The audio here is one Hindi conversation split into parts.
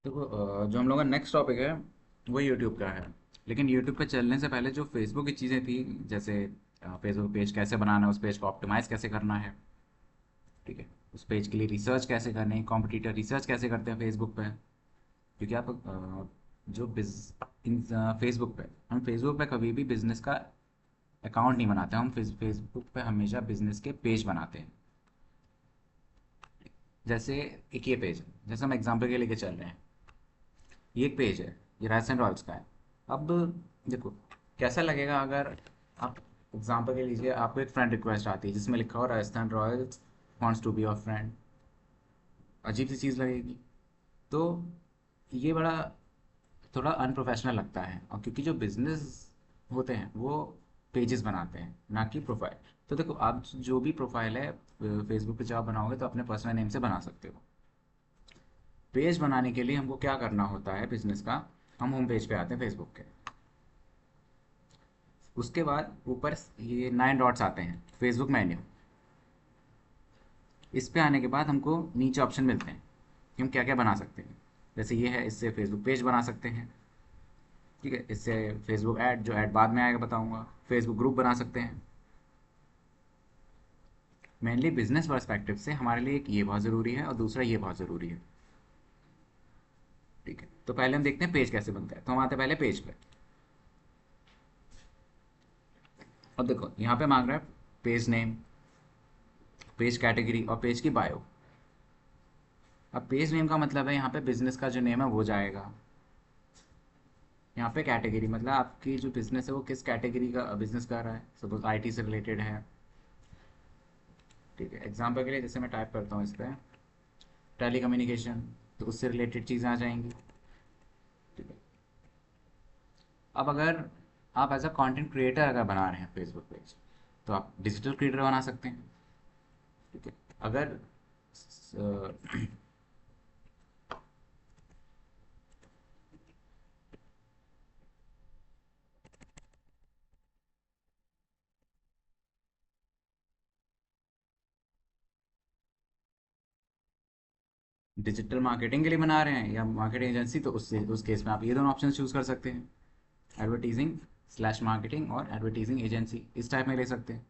देखो, जो हम लोग का नेक्स्ट टॉपिक है वो यूट्यूब का है। लेकिन यूट्यूब पे चलने से पहले जो फेसबुक की चीज़ें थी, जैसे फेसबुक पेज कैसे बनाना है, उस पेज को ऑप्टिमाइज़ कैसे करना है, ठीक है, उस पेज के लिए रिसर्च कैसे करनी है, कॉम्पिटिटर रिसर्च कैसे करते हैं फेसबुक पे। क्योंकि आप जो बिज इन फेसबुक पे हम फेसबुक पे कभी भी बिजनेस का अकाउंट नहीं बनाते, हम फेसबुक पे हमेशा बिजनेस के पेज बनाते हैं। जैसे एक ये पेज है, जैसे हम एग्जाम्पल के लेके चल रहे हैं, ये एक पेज है, ये राजस्थान रॉयल्स का है। अब देखो, कैसा लगेगा अगर आप एग्जाम्पल के लीजिए, आपको एक फ्रेंड रिक्वेस्ट आती है जिसमें लिखा हो Rajasthan Royals wants to be your friend. अजीब सी चीज़ लगेगी। तो ये बड़ा थोड़ा अनप्रोफेशनल लगता है, और क्योंकि जो बिजनेस होते हैं वो पेजेस बनाते हैं, ना कि प्रोफाइल। तो देखो, आप जो भी प्रोफाइल है फेसबुक पे जब आप बनाओगे तो अपने पर्सनल नेम से बना सकते हो। पेज बनाने के लिए हमको क्या करना होता है बिजनेस का, हम होम पेज पे आते हैं फेसबुक के। उसके बाद ऊपर ये 9 डॉट्स आते हैं, फेसबुक मेन्यू। इस पे आने के बाद हमको नीचे ऑप्शन मिलते हैं कि हम क्या क्या बना सकते हैं। जैसे ये है, इससे फेसबुक पेज बना सकते हैं, ठीक है। इससे फेसबुक ऐड, जो ऐड बाद में आएगा बताऊंगा, फेसबुक ग्रुप बना सकते हैं। मेनली बिजनेस पर्सपेक्टिव से हमारे लिए एक ये बहुत ज़रूरी है और दूसरा ये बहुत ज़रूरी है, ठीक है। तो पहले हम देखते हैं पेज कैसे बनता है। तो हम आते हैं पहले पेज पे। और देखो, यहाँ पे मांग रहा है पेज नेम, पेज कैटेगरी और पेज की बायो। अब पेज नेम का मतलब है यहाँ पे बिजनेस का जो नेम है वो जाएगा। यहाँ पे कैटेगरी मतलब आपकी जो बिजनेस है वो किस कैटेगरी का बिजनेस कर रहा है। सपोज आईटी से रिलेटेड है, ठीक है। एग्जाम्पल के लिए जैसे मैं टाइप करता हूँ इस पर टेली कम्युनिकेशन, तो उससे रिलेटेड चीज़ें आ जाएंगी, ठीक है। अब अगर आप एज अ कंटेंट क्रिएटर अगर बना रहे हैं फेसबुक पेज, तो आप डिजिटल क्रिएटर बना सकते हैं, ठीक है। अगर डिजिटल मार्केटिंग के लिए बना रहे हैं या मार्केटिंग एजेंसी, तो उससे उस केस में आप ये दोनों ऑप्शन चूज कर सकते हैं, एडवर्टीजिंग स्लैश मार्केटिंग और एडवर्टीजिंग एजेंसी, इस टाइप में ले सकते हैं।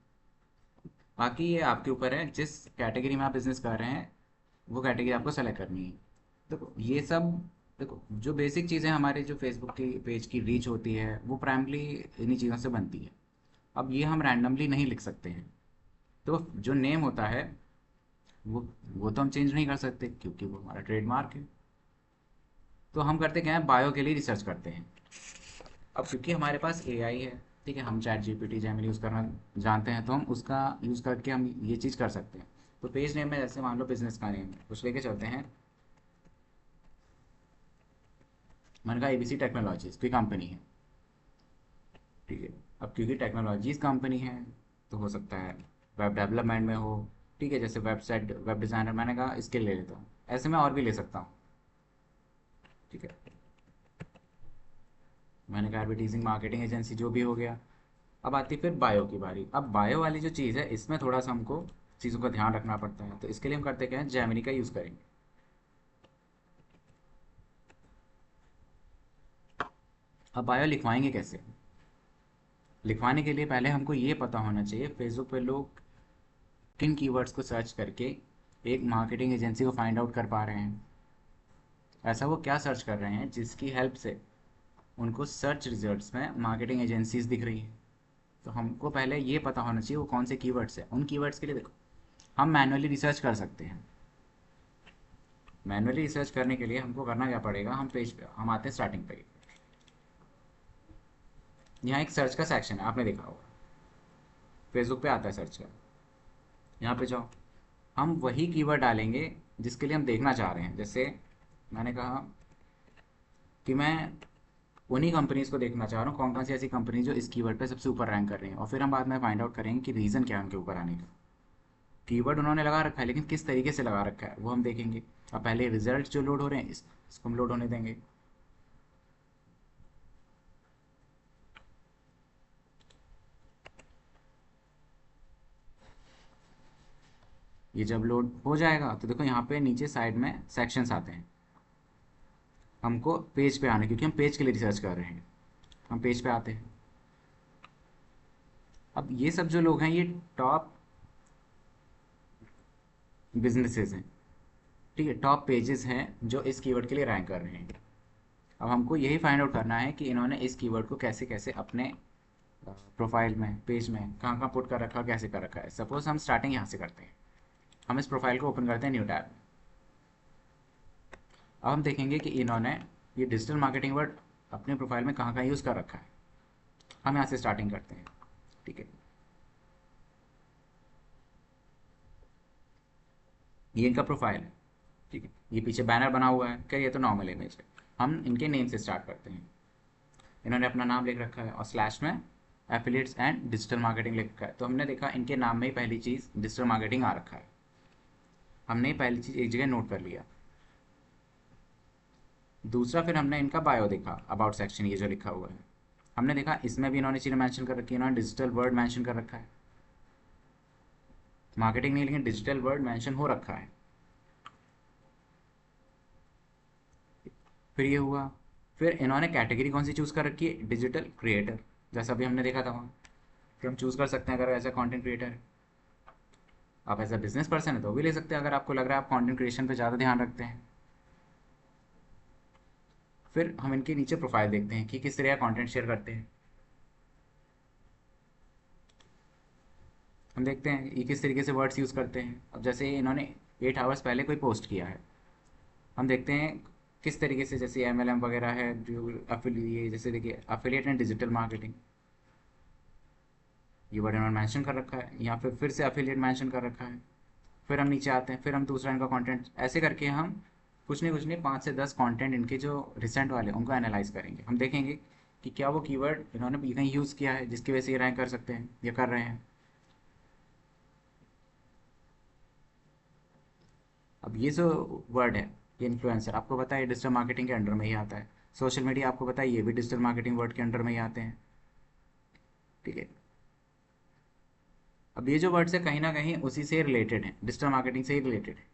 बाकी ये आपके ऊपर है, जिस कैटेगरी में आप बिजनेस कर रहे हैं वो कैटेगरी आपको सेलेक्ट करनी है। देखो ये सब, देखो जो बेसिक चीज़ें हमारे जो फेसबुक की पेज की रीच होती है वो प्राइमली इन्हीं चीज़ों से बनती है। अब ये हम रैंडमली नहीं लिख सकते हैं। तो जो नेम होता है वो वो तो हम चेंज नहीं कर सकते क्योंकि वो हमारा ट्रेडमार्क है। तो हम करते क्या है, बायो के लिए रिसर्च करते हैं। अब क्योंकि हमारे पास एआई है, ठीक है, हम चैट जीपीटी जेमिनी यूज़ करना जानते हैं, तो हम उसका यूज़ करके हम ये चीज़ कर सकते हैं। तो पेज नेम में जैसे मान लो बिजनेस का नेम है, कुछ लेके चलते हैं। मैंने कहा एबीसी टेक्नोलॉजीज की कंपनी है, ठीक है। अब क्योंकि टेक्नोलॉजीज कंपनी है तो हो सकता है वेब डेवलपमेंट में हो, ठीक है। जैसे वेबसाइट वेब डिज़ाइनर, मैंने कहा इसके ले लेता हूँ। ऐसे मैं और भी ले सकता हूँ, ठीक है। मैंने कहा एडवर्टीजिंग मार्केटिंग एजेंसी, जो भी हो गया। अब आती फिर बायो की बारी। अब बायो वाली जो चीज़ है इसमें थोड़ा सा हमको चीज़ों का ध्यान रखना पड़ता है, तो इसके लिए हम करते क्या है, जेमिनी का यूज़ करेंगे। अब बायो लिखवाएंगे कैसे, लिखवाने के लिए पहले हमको ये पता होना चाहिए फेसबुक पे लोग किन कीवर्ड्स को सर्च करके एक मार्केटिंग एजेंसी को फाइंड आउट कर पा रहे हैं। ऐसा वो क्या सर्च कर रहे हैं जिसकी हेल्प से उनको सर्च रिजल्ट्स में मार्केटिंग एजेंसीज दिख रही है। तो हमको पहले ये पता होना चाहिए वो कौन से कीवर्ड्स है। उन कीवर्ड्स के लिए देखो, हम मैनुअली रिसर्च कर सकते हैं। मैनुअली रिसर्च करने के लिए हमको करना क्या पड़ेगा, हम पेज पे हम आते हैं स्टार्टिंग पे। यहाँ एक सर्च का सेक्शन है, आपने देखा होगा, फेसबुक पे आता है सर्च का। यहाँ पे जाओ, हम वही कीवर्ड डालेंगे जिसके लिए हम देखना चाह रहे हैं। जैसे मैंने कहा कि मैं उन्हीं कंपनीज को देखना चाह रहा हूँ, कौन कौन सी ऐसी कंपनी जो इस कीवर्ड पे सबसे ऊपर रैंक कर रही हैं, और फिर हम बाद में फाइंड आउट करेंगे कि रीज़न क्या है उनके ऊपर आने का। कीवर्ड उन्होंने लगा रखा है लेकिन किस तरीके से लगा रखा है वो हम देखेंगे। अब पहले रिजल्ट जो लोड हो रहे हैं इसको हम लोड होने देंगे। ये जब लोड हो जाएगा तो देखो यहाँ पे नीचे साइड में सेक्शंस आते हैं। हमको पेज पे आना, क्योंकि हम पेज के लिए रिसर्च कर रहे हैं। हम पेज पे आते हैं। अब ये सब जो लोग हैं ये टॉप बिजनेसेस हैं, ठीक है, टॉप पेजेस हैं जो इस कीवर्ड के लिए रैंक कर रहे हैं। अब हमको यही फाइंड आउट करना है कि इन्होंने इस कीवर्ड को कैसे कैसे अपने प्रोफाइल में, पेज में कहाँ कहाँ पुट कर रखा, कैसे कर रखा है। सपोज हम स्टार्टिंग यहाँ से करते हैं। हम इस प्रोफाइल को ओपन करते हैं न्यू टैब। अब हम देखेंगे कि इन्होंने ये डिजिटल मार्केटिंग वर्ड अपने प्रोफाइल में कहाँ कहाँ यूज़ कर रखा है। हम यहाँ से स्टार्टिंग करते हैं, ठीक है। ये इनका प्रोफाइल है, ठीक है। ये पीछे बैनर बना हुआ है, क्या ये तो नॉर्मल इमेज है। हम इनके नेम से स्टार्ट करते हैं। इन्होंने अपना नाम लिख रखा है और स्लैश में एफिलिएट्स एंड डिजिटल मार्केटिंग लिख रखा है। तो हमने देखा इनके नाम में ही पहली चीज़ डिजिटल मार्केटिंग आ रखा है। हमने पहली चीज़ एक जगह नोट कर लिया। दूसरा, फिर हमने इनका बायो देखा, अबाउट सेक्शन ये जो लिखा हुआ है। हमने देखा इसमें भी इन्होंने चीज़ें मेंशन कर रखी है। इन्होंने डिजिटल वर्ड मेंशन कर रखा है, मार्केटिंग नहीं लेकिन डिजिटल वर्ड मेंशन हो रखा है। फिर ये हुआ। फिर इन्होंने कैटेगरी कौन सी चूज़ कर रखी है, डिजिटल क्रिएटर, जैसा अभी हमने देखा था वहाँ। फिर हम चूज़ कर सकते हैं अगर ऐसा कंटेंट क्रिएटर है। आप एज अ बिजनेस पर्सन है तो भी ले सकते हैं, अगर आपको लग रहा है आप कंटेंट क्रिएशन पे ज़्यादा ध्यान रखते हैं। फिर हम इनके नीचे प्रोफाइल देखते हैं कि किस तरह का कंटेंट शेयर करते हैं। हम देखते हैं ये किस तरीके से वर्ड्स यूज़ करते हैं। अब जैसे इन्होंने 8 आवर्स पहले कोई पोस्ट किया है, हम देखते हैं किस तरीके से, जैसे MLM वगैरह है जो ये जैसे देखिए अफिलिएट एंड डिजिटल मार्केटिंग, ये वर्ड इन्होंने मैंशन कर रखा है। यहाँ पे फिर से अफिलिएट मैंशन कर रखा है। फिर हम नीचे आते हैं, फिर हम दूसरा इनका कंटेंट, ऐसे करके हम कुछ नहीं 5 से 10 कंटेंट इनके जो रिसेंट वाले उनको एनालाइज करेंगे। हम देखेंगे कि क्या वो कीवर्ड इन्होंने कहीं यूज़ किया है जिसकी वजह से ये रैंक कर सकते हैं या कर रहे हैं। अब ये जो वर्ड है, ये इन्फ्लुएंसर, आपको पता है डिजिटल मार्केटिंग के अंडर में ही आता है। सोशल मीडिया आपको पता है ये भी डिजिटल मार्केटिंग वर्ड के अंडर में ही आते हैं, ठीक है। अब ये जो वर्ड्स है कहीं ना कहीं उसी से रिलेटेड है, डिजिटल मार्केटिंग से ही रिलेटेड है।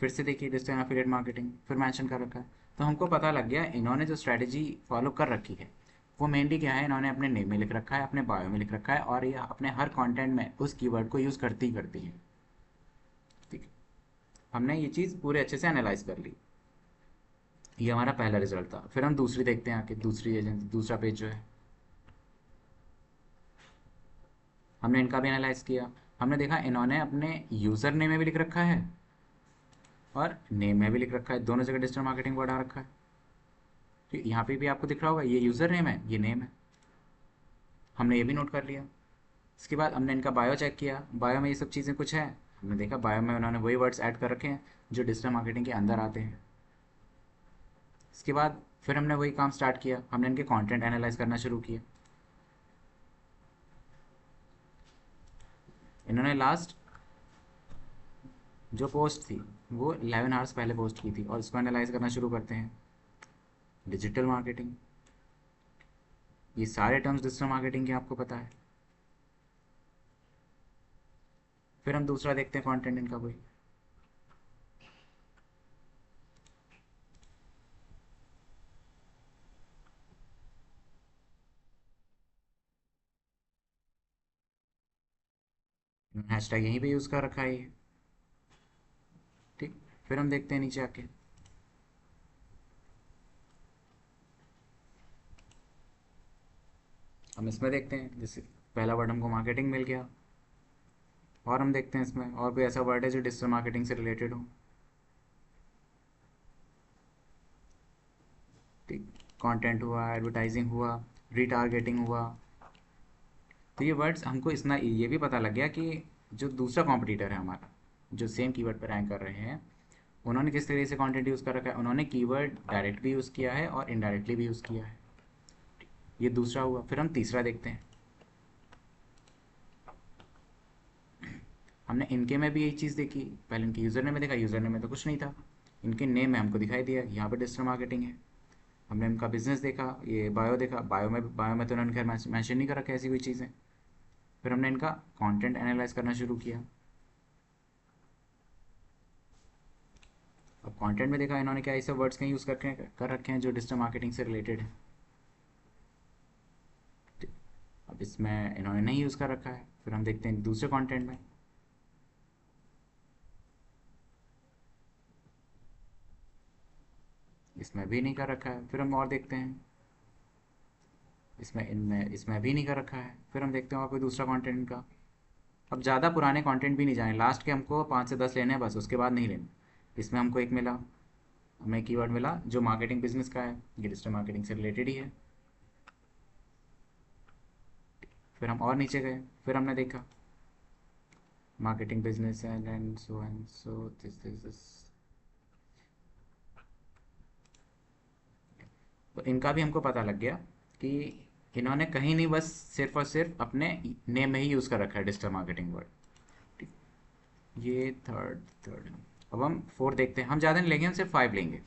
फिर से देखिए डिजिटल एफिलिएट मार्केटिंग फिर मेंशन कर रखा है। तो हमको पता लग गया इन्होंने जो स्ट्रैटेजी फॉलो कर रखी है वो मेनली क्या है, इन्होंने अपने नेम में लिख रखा है, अपने बायो में लिख रखा है, और ये अपने हर कंटेंट में उस कीवर्ड को यूज़ करती ही करती है, ठीक है। हमने ये चीज़ पूरे अच्छे से एनालाइज कर ली। ये हमारा पहला रिजल्ट था। फिर हम दूसरी देखते हैं आके, दूसरी एजेंसी, दूसरा पेज जो है, हमने इनका भी एनालाइज किया। हमने देखा इन्होंने अपने यूज़र नेम में भी लिख रखा है और नेम में भी लिख रखा है, दोनों जगह डिजिटल मार्केटिंग वर्ड आ रखा है। तो यहाँ पे भी आपको दिख रहा होगा ये यूज़र नेम है, ये नेम है। हमने ये भी नोट कर लिया। इसके बाद हमने इनका बायो चेक किया, बायो में ये सब चीज़ें कुछ है। हमने देखा बायो में उन्होंने वही वर्ड्स ऐड कर रखे हैं जो डिजिटल मार्केटिंग के अंदर आते हैं। इसके बाद फिर हमने वही काम स्टार्ट किया, हमने इनके कंटेंट एनालाइज करना शुरू किया। इन्होंने लास्ट जो पोस्ट थी वो 11 आवर्स पहले पोस्ट की थी, और इसको एनालाइज करना शुरू करते हैं। डिजिटल मार्केटिंग, ये सारे टर्म्स डिजिटल मार्केटिंग के आपको पता है। फिर हम दूसरा देखते हैं कंटेंट इनका कोई। हैशटैग यहीं पे यूज़ कर रखा है ये, ठीक। फिर हम देखते हैं नीचे आके, हम इसमें देखते हैं जैसे पहला वर्ड हमको मार्केटिंग मिल गया, और हम देखते हैं इसमें और कोई ऐसा वर्ड है जो डिजिटल मार्केटिंग से रिलेटेड हो, ठीक। कंटेंट हुआ, एडवर्टाइजिंग हुआ, रीटारगेटिंग हुआ। तो ये वर्ड्स हमको इतना ये भी पता लग गया कि जो दूसरा कॉम्पिटिटर है हमारा, जो सेम कीवर्ड पर रैंक कर रहे हैं, उन्होंने किस तरीके से कंटेंट यूज़ कर रखा है। उन्होंने कीवर्ड डायरेक्ट भी यूज़ किया है और इनडायरेक्टली भी यूज़ किया है। ये दूसरा हुआ। फिर हम तीसरा देखते हैं। हमने इनके में भी यही चीज़ देखी, पहले इनके यूज़र नेम में देखा, यूज़र नेम में तो कुछ नहीं था। इनके नेम में हमको दिखाई दिया यहाँ पे डिजिटल मार्केटिंग है। हमने इनका बिजनेस देखा, ये बायो देखा, बायो में तो उन्होंने खैर मैंशन नहीं कर रखा ऐसी कोई चीज़ें। फिर हमने इनका कंटेंट एनालाइज करना शुरू किया। अब कंटेंट में देखा इन्होंने क्या ऐसे वर्ड्स कहीं यूज़ कर रखे हैं जो डिजिटल मार्केटिंग से रिलेटेड है। अब इसमें इन्होंने नहीं यूज़ कर रखा है। फिर हम देखते हैं दूसरे कंटेंट में, इसमें भी नहीं कर रखा है। फिर हम और देखते हैं, इसमें भी नहीं कर रखा है। फिर हम देखते हैं और कोई दूसरा कंटेंट इनका। अब ज़्यादा पुराने कंटेंट भी नहीं जाए, लास्ट के हमको 5 से 10 लेने हैं बस, उसके बाद नहीं लेने। इसमें हमको एक मिला, हमें कीवर्ड मिला जो मार्केटिंग बिजनेस का है, ये डिजिटल मार्केटिंग से रिलेटेड ही है। फिर हम और नीचे गए, फिर हमने देखा marketing business and so this. तो इनका भी हमको पता लग गया कि इन्होंने कहीं नहीं, बस सिर्फ और सिर्फ अपने नेम में ही यूज़ कर रखा है डिजिटल मार्केटिंग वर्ड। ये थर्ड थर्ड अब हम फोर्थ देखते हैं। हम ज़्यादा नहीं लेंगे, हम सिर्फ 5 लेंगे।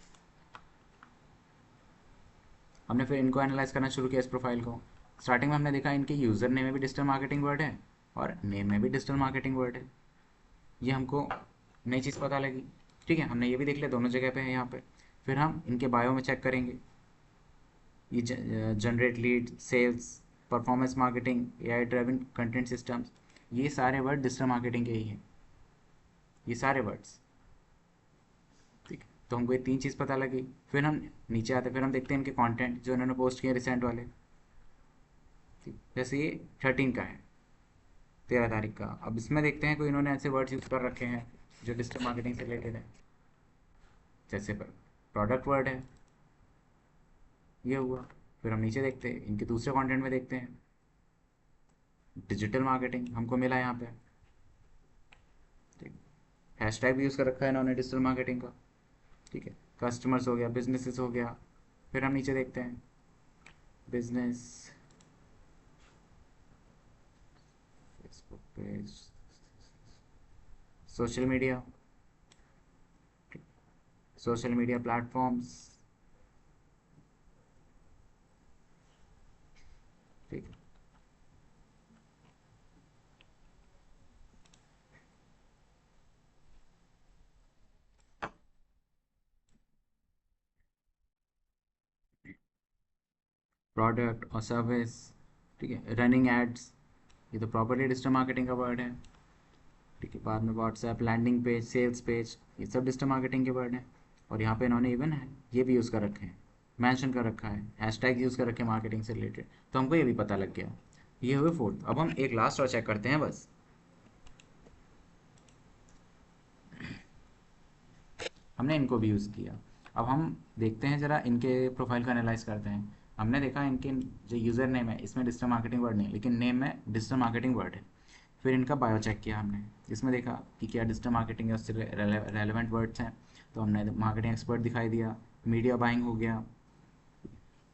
हमने फिर इनको एनालाइज करना शुरू किया इस प्रोफाइल को। स्टार्टिंग में हमने देखा इनके यूज़र नेम में भी डिजिटल मार्केटिंग वर्ड है और नेम में भी डिजिटल मार्केटिंग वर्ड है। ये हमको नई चीज़ पता लगी। ठीक है, हमने ये भी देख लिया, दोनों जगह पे है यहाँ पे। फिर हम इनके बायो में चेक करेंगे, ये generate lead, sales, performance marketing, AI driven content systems, ये सारे वर्ड डिजिटल मार्केटिंग के ही हैं, ये सारे वर्ड्स। ठीक है, तो हमको ये 3 चीज़ पता लगी। फिर हम नीचे आते, फिर हम देखते हैं इनके कंटेंट जो इन्होंने पोस्ट किए रिसेंट वाले। ठीक, जैसे ये 13 का है, 13 तारीख का। अब इसमें देखते हैं कोई इन्होंने ऐसे वर्ड्स यूज़ कर रखे हैं जो डिजिटल मार्केटिंग से रिलेटेड है। जैसे प्रोडक्ट वर्ड है, ये हुआ। फिर हम नीचे देखते हैं इनके दूसरे कंटेंट में, देखते हैं डिजिटल मार्केटिंग हमको मिला यहाँ पे। ठीक, हैशटैग भी यूज़ कर रखा है इन्होंने डिजिटल मार्केटिंग का। ठीक है, कस्टमर्स हो गया, बिजनेसेस हो गया। फिर हम नीचे देखते हैं business, Facebook page, social media, social media platforms. ठीक है, प्रोडक्ट और सर्विस। ठीक है, रनिंग एड्स, ये तो प्रॉपर्ली डिजिटल मार्केटिंग का वर्ड है। ठीक है, बाद में WhatsApp, landing page, sales page, ये सब डिजिटल मार्केटिंग के वर्ड हैं। और यहाँ पे इन्होंने इवन है ये भी यूज़ कर रखे हैं, मेंशन कर रखा है, हैशटैग यूज़ कर रखे हैं मार्केटिंग से रिलेटेड। तो हमको ये भी पता लग गया। ये हुए फोर्थ। अब हम एक लास्ट और चेक करते हैं बस। हमने इनको भी यूज़ किया। अब हम देखते हैं ज़रा इनके प्रोफाइल का एनालाइज करते हैं। हमने देखा इनके जो यूज़र नेम है इसमें डिजिटल मार्केटिंग वर्ड नहीं है, लेकिन नेम में डिजिटल मार्केटिंग वर्ड है। फिर इनका बायो चेक किया हमने, इसमें देखा कि क्या डिजिटल मार्केटिंग है, उससे रेलेवेंट वर्ड्स हैं। तो हमने मार्केटिंग एक्सपर्ट दिखाई दिया, मीडिया बाइंग हो गया।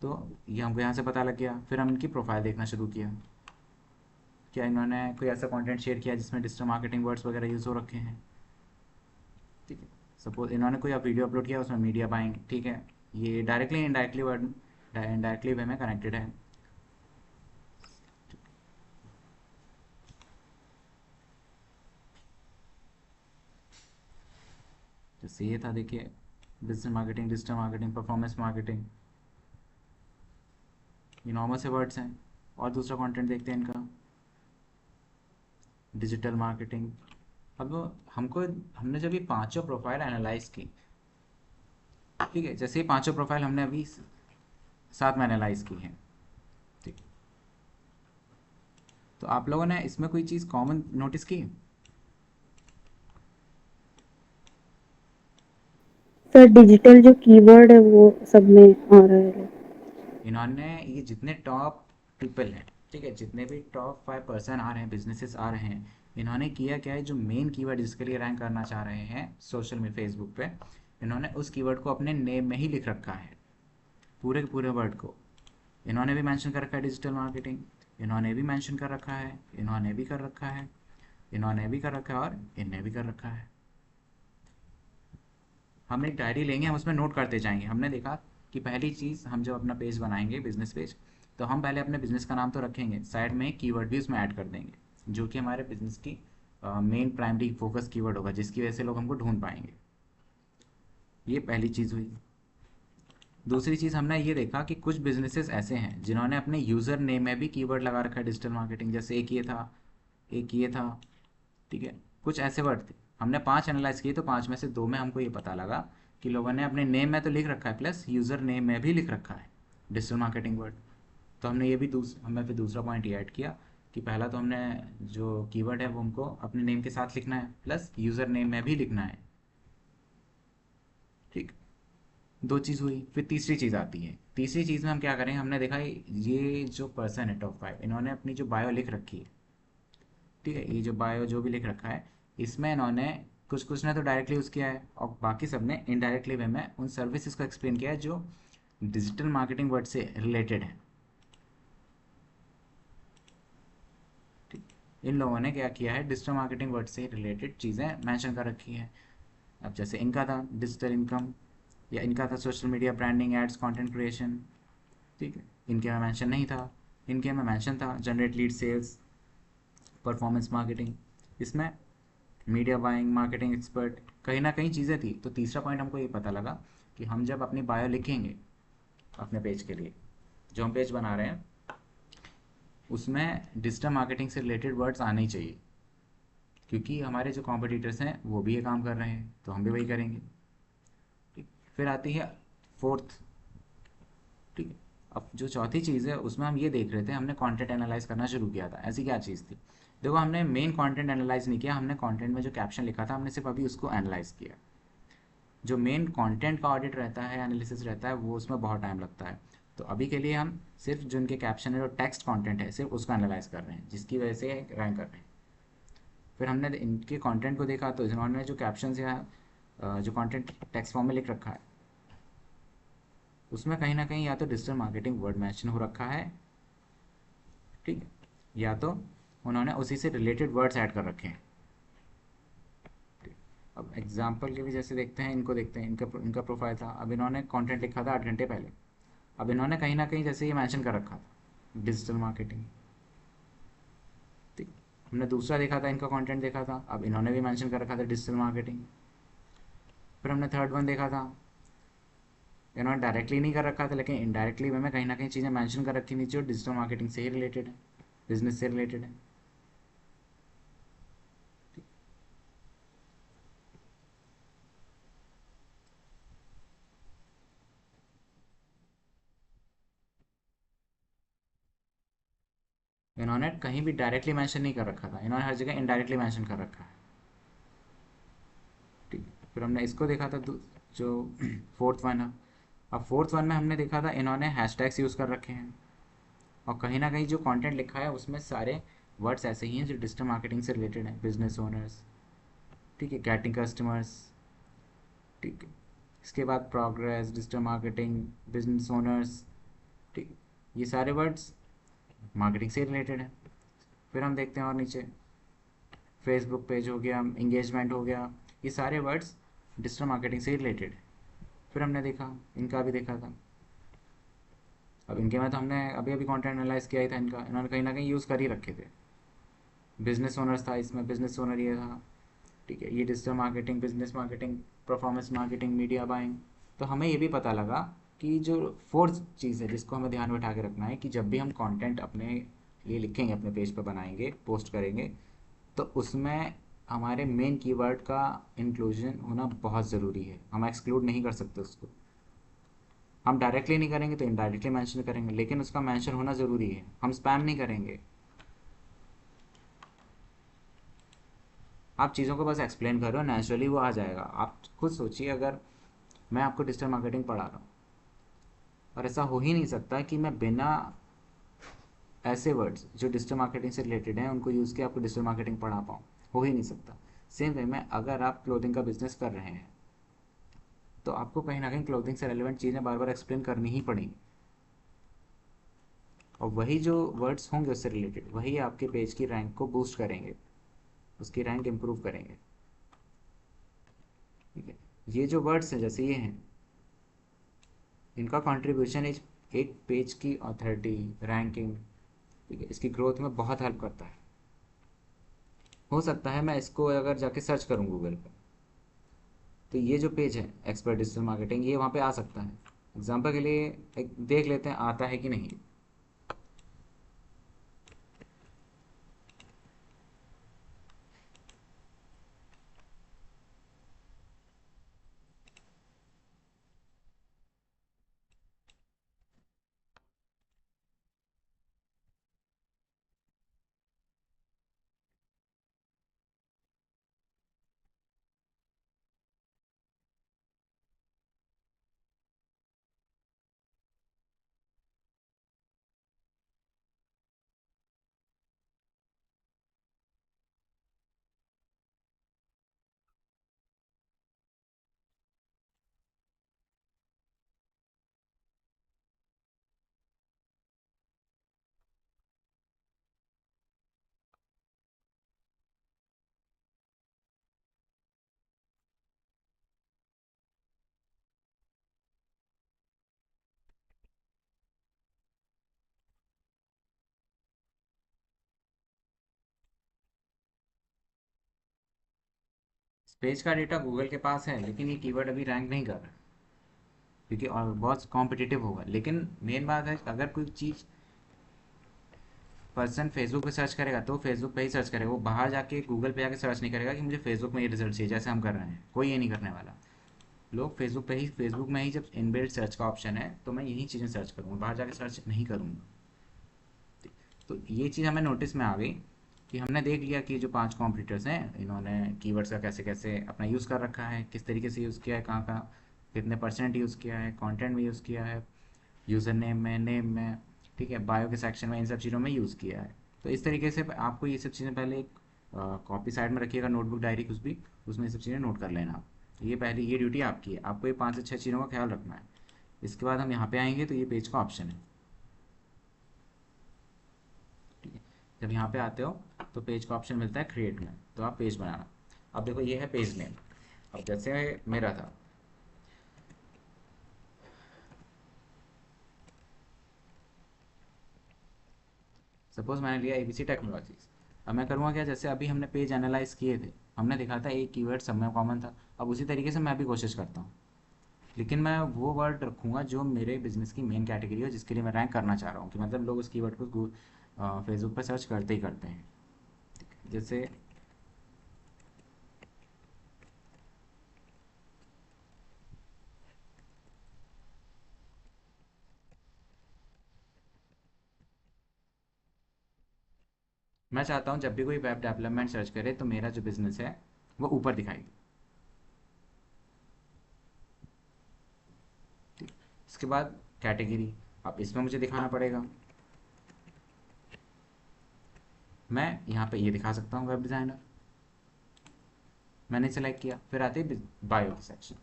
तो ये हमको यहाँ से पता लग गया। फिर हम इनकी प्रोफाइल देखना शुरू किया, क्या इन्होंने कोई ऐसा कंटेंट शेयर किया जिसमें डिजिटल मार्केटिंग वर्ड्स वगैरह यूज़ हो रखे हैं। ठीक है, सपोज इन्होंने कोई वीडियो अपलोड किया उसमें मीडिया बाइंग। ठीक है, ये directly indirectly word, indirectly way में कनेक्टेड है। जैसे ये था, देखिए business marketing, digital marketing, performance marketing, ये नॉर्मल से वर्ड्स हैं। और दूसरा कंटेंट देखते हैं इनका, डिजिटल मार्केटिंग। अब हमको, हमने जब ये पांचों प्रोफाइल एनालाइज की, ठीक है, जैसे ये पांचों प्रोफाइल हमने अभी साथ में एनालाइज की हैं। ठीक, तो आप लोगों ने इसमें कोई चीज़ कॉमन नोटिस की? सर डिजिटल जो कीवर्ड है वो सब में आ रहा है। इन्होंने ये जितने टॉप पीपल हैं, ठीक है, जितने भी टॉप 5 पर्सन आ रहे हैं, बिजनेसेस आ रहे हैं, इन्होंने किया क्या है, जो मेन कीवर्ड जिसके लिए रैंक करना चाह रहे हैं सोशल में, फेसबुक पे, इन्होंने उस कीवर्ड को अपने नेम में ही लिख रखा है, पूरे के पूरे वर्ड को। इन्होंने भी मेंशन कर रखा है डिजिटल मार्केटिंग, इन्होंने भी मेंशन कर रखा है, इन्होंने भी कर रखा है, इन्होंने भी कर रखा है, और इनने भी कर रखा है। हम एक डायरी लेंगे, हम उसमें नोट करते जाएंगे। हमने देखा कि पहली चीज़, हम जब अपना पेज बनाएंगे, बिजनेस पेज, तो हम पहले अपने बिजनेस का नाम तो रखेंगे, साइड में एक कीवर्ड भी उसमें ऐड कर देंगे जो कि हमारे बिजनेस की मेन प्राइमरी फोकस कीवर्ड होगा, जिसकी वजह से लोग हमको ढूंढ पाएंगे। ये पहली चीज़ हुई। दूसरी चीज़ हमने ये देखा कि कुछ बिजनेसेस ऐसे हैं जिन्होंने अपने यूज़र नेम में भी कीवर्ड लगा रखा है डिजिटल मार्केटिंग, जैसे एक ये था, ठीक है। कुछ ऐसे वर्ड थे, हमने 5 एनालाइज किए तो 5 में से 2 में हमको ये पता लगा कि लोगों ने अपने नेम में तो लिख रखा है प्लस यूज़र नेम में भी लिख रखा है डिजिटल मार्केटिंग वर्ड। तो हमने ये भी हमने फिर दूसरा पॉइंट ये ऐड किया कि पहला तो हमने जो कीवर्ड है वो हमको अपने नेम के साथ लिखना है प्लस यूज़र नेम में भी लिखना है, ठीक। दो चीज़ हुई। फिर तीसरी चीज़ आती है, तीसरी चीज़ में हम क्या करेंगे, हमने देखा ये जो पर्सन है टॉप 5, इन्होंने अपनी जो बायो लिख रखी है, ठीक है, ये जो बायो जो भी लिख रखा है, इसमें इन्होंने कुछ कुछ ने तो डायरेक्टली यूज़ किया है और बाकी सब ने इनडायरेक्टली वे में उन सर्विसेज को एक्सप्लेन किया है जो डिजिटल मार्केटिंग वर्ड से रिलेटेड है, ठीक। इन लोगों ने क्या किया है, डिजिटल मार्केटिंग वर्ड से रिलेटेड चीज़ें मेंशन कर रखी हैं। अब जैसे इनका था डिजिटल इनकम, या इनका था social media branding ads content creation, ठीक है। इनके में मेंशन नहीं था, इनके में मेंशन था generate lead sales, performance marketing, इसमें मीडिया बाइंग, मार्केटिंग एक्सपर्ट, कहीं ना कहीं चीज़ें थी। तो तीसरा पॉइंट हमको ये पता लगा कि हम जब अपनी बायो लिखेंगे अपने पेज के लिए, जो हम पेज बना रहे हैं, उसमें डिजिटल मार्केटिंग से रिलेटेड वर्ड्स आने ही चाहिए, क्योंकि हमारे जो कॉम्पिटिटर्स हैं वो भी ये काम कर रहे हैं तो हम भी वही करेंगे, ठीक। फिर आती है फोर्थ, ठीक है। अब जो चौथी चीज़ है उसमें हम ये देख रहे थे, हमने कंटेंट एनालाइज करना शुरू किया था। ऐसी क्या चीज़ थी, देखो हमने मेन कंटेंट एनालाइज नहीं किया, हमने कंटेंट में जो कैप्शन लिखा था हमने सिर्फ अभी उसको एनालाइज किया। जो मेन कंटेंट का ऑडिट रहता है, एनालिसिस रहता है, वो उसमें बहुत टाइम लगता है। तो अभी के लिए हम सिर्फ जो उनके कैप्शन है, जो टेक्स्ट कंटेंट है, सिर्फ उसको एनालाइज कर रहे हैं, जिसकी वजह से रैंक कर रहे हैं। फिर हमने इनके कंटेंट को देखा तो इन्होंने जो कैप्शन या जो कंटेंट टेक्स्ट फॉर्म में लिख रखा है, उसमें कहीं ना कहीं या तो डिजिटल मार्केटिंग वर्ड मेंशन हो रखा है, ठीक है, या तो उन्होंने उसी से रिलेटेड वर्ड्स ऐड कर रखे हैं। अब एग्जाम्पल के लिए जैसे देखते हैं, इनको देखते हैं, इनका इनका प्रोफाइल था, अब इन्होंने कंटेंट लिखा था 8 घंटे पहले, अब इन्होंने कहीं ना कहीं जैसे ये मेंशन कर रखा था डिजिटल मार्केटिंग, ठीक। हमने दूसरा देखा था, इनका कंटेंट देखा था, अब इन्होंने भी मेंशन कर रखा था डिजिटल मार्केटिंग। फिर हमने थर्ड वन देखा था, इन्होंने डायरेक्टली नहीं कर रखा था लेकिन इनडायरेक्टली वे में कहीं ना कहीं चीज़ें मेंशन कर रखी थी जो डिजिटल मार्केटिंग से ही रिलेटेड है, बिजनेस से रिलेटेड है। इन्होंने कहीं भी डायरेक्टली मेंशन नहीं कर रखा था, इन्होंने हर जगह इनडायरेक्टली मेंशन कर रखा है, ठीक है। फिर हमने इसको देखा था जो फोर्थ वन है। अब फोर्थ वन में हमने देखा था इन्होंने हैशटैग्स यूज़ कर रखे हैं, और कहीं ना कहीं जो कंटेंट लिखा है उसमें सारे वर्ड्स ऐसे ही हैं जो डिजिटल मार्केटिंग से रिलेटेड हैं, बिजनेस ओनर्स, ठीक है, गेटिंग कस्टमर्स, ठीक है। इसके बाद progress, digital marketing, business owners, ठीक, ये सारे वर्ड्स मार्केटिंग से रिलेटेड हैं। फिर हम देखते हैं और नीचे फेसबुक पेज हो गया, इंगेजमेंट हो गया, ये सारे वर्ड्स डिजिटल मार्केटिंग से रिलेटेड है। फिर हमने देखा, इनका भी देखा था, अब इनके में तो हमने अभी अभी कंटेंट एनालाइज किया ही था, इनका इन्होंने कहीं ना कहीं यूज़ कर ही रखे थे। बिजनेस ओनर्स था, इसमें बिजनेस ओनर ये था, ठीक है। ये digital marketing, business marketing, performance marketing, media buying. तो हमें ये भी पता लगा कि जो फोर्थ चीज़ है जिसको हमें ध्यान में उठा के रखना है कि जब भी हम कंटेंट अपने लिए लिखेंगे, अपने पेज पर बनाएंगे, पोस्ट करेंगे, तो उसमें हमारे मेन कीवर्ड का इंक्लूजन होना बहुत ज़रूरी है, हम एक्सक्लूड नहीं कर सकते उसको। हम डायरेक्टली नहीं करेंगे तो इनडायरेक्टली मेंशन करेंगे, लेकिन उसका मेंशन होना ज़रूरी है, हम स्पैम नहीं करेंगे। आप चीज़ों को बस एक्सप्लेन करो, नेचुरली वो आ जाएगा। आप खुद सोचिए, अगर मैं आपको डिजिटल मार्केटिंग पढ़ा रहा हूँ और ऐसा हो ही नहीं सकता कि मैं बिना ऐसे वर्ड्स जो डिजिटल मार्केटिंग से रिलेटेड हैं उनको यूज़ किए आपको डिजिटल मार्केटिंग पढ़ा पाऊँ, हो ही नहीं सकता। सेम वे में अगर आप क्लोथिंग का बिजनेस कर रहे हैं तो आपको कहीं ना कहीं क्लोथिंग से रेलिवेंट चीज़ें बार बार एक्सप्लेन करनी ही पड़ेंगी, और वही जो वर्ड्स होंगे उससे रिलेटेड वही आपके पेज की रैंक को बूस्ट करेंगे, उसकी रैंक इम्प्रूव करेंगे, ठीक है। ये जो वर्ड्स हैं जैसे ये हैं, इनका कंट्रीब्यूशन एक पेज की ऑथोरिटी, रैंकिंग, ठीक है, इसकी ग्रोथ में बहुत हेल्प करता है। हो सकता है मैं इसको अगर जाके सर्च करूँ गूगल पर, तो ये जो पेज है एक्सपर्ट डिजिटल मार्केटिंग, ये वहाँ पे आ सकता है। एग्जाम्पल के लिए एक देख लेते हैं आता है कि नहीं। इस पेज का डेटा गूगल के पास है, लेकिन ये कीवर्ड अभी रैंक नहीं कर रहा, क्योंकि और बहुत कॉम्पिटिटिव होगा। लेकिन मेन बात है, अगर कोई चीज़ पर्सन फेसबुक पे सर्च करेगा तो फेसबुक पे ही सर्च करेगा, वो बाहर जाके गूगल पे जाके सर्च नहीं करेगा कि मुझे फेसबुक में ये रिजल्ट चाहिए, जैसे हम कर रहे हैं। कोई ये नहीं करने वाला। लोग फेसबुक पे ही, फेसबुक में ही जब इनबिल्ट सर्च का ऑप्शन है तो मैं यही चीज़ें सर्च करूँगा, बाहर जाके सर्च नहीं करूँगा। तो ये चीज़ हमें नोटिस में आ गई कि हमने देख लिया कि जो 5 कॉम्पिटिटर्स हैं, इन्होंने कीवर्ड्स का कैसे कैसे अपना यूज़ कर रखा है, किस तरीके से यूज़ किया है, कहाँ कहाँ कितने परसेंट यूज़ किया है, कंटेंट में यूज़ किया है, यूज़र नेम में, ठीक है, बायो के सेक्शन में, इन सब चीज़ों में यूज़ किया है। तो इस तरीके से आपको ये सब चीज़ें पहले एक कॉपी साइड में रखिएगा, नोटबुक डायरी कुछ भी, उसमें ये सब चीज़ें नोट कर लेना आप। ये पहली ये ड्यूटी आपकी है, आपको ये 5 से 6 चीज़ों का ख्याल रखना है। इसके बाद हम यहाँ पे आएंगे तो ये पेज का ऑप्शन है, ठीक है। जब यहाँ पे आते हो तो पेज का ऑप्शन मिलता है क्रिएट में, तो आप पेज बनाना। अब देखो ये है पेज नेम। अब जैसे मेरा था, सपोज मैंने लिया एबीसी टेक्नोलॉजीज। अब मैं करूँगा क्या, जैसे अभी हमने पेज एनालाइज किए थे, हमने देखा था एक कीवर्ड सब में कॉमन था। अब उसी तरीके से मैं भी कोशिश करता हूँ, लेकिन मैं वो वर्ड रखूँगा जो मेरे बिजनेस की मेन कैटेगरी हो, जिसके लिए मैं रैंक करना चाह रहा हूँ, कि मतलब लोग उस कीवर्ड को फेसबुक पर सर्च करते ही करते हैं। जैसे मैं चाहता हूँ जब भी कोई वेब डेवलपमेंट सर्च करे तो मेरा जो बिजनेस है वो ऊपर दिखाई दे। इसके बाद कैटेगरी, अब इसमें मुझे दिखाना पड़ेगा। मैं यहाँ पे ये दिखा सकता हूँ वेब डिज़ाइनर, मैंने सेलेक्ट किया। फिर आते हैं बायो के सेक्शन।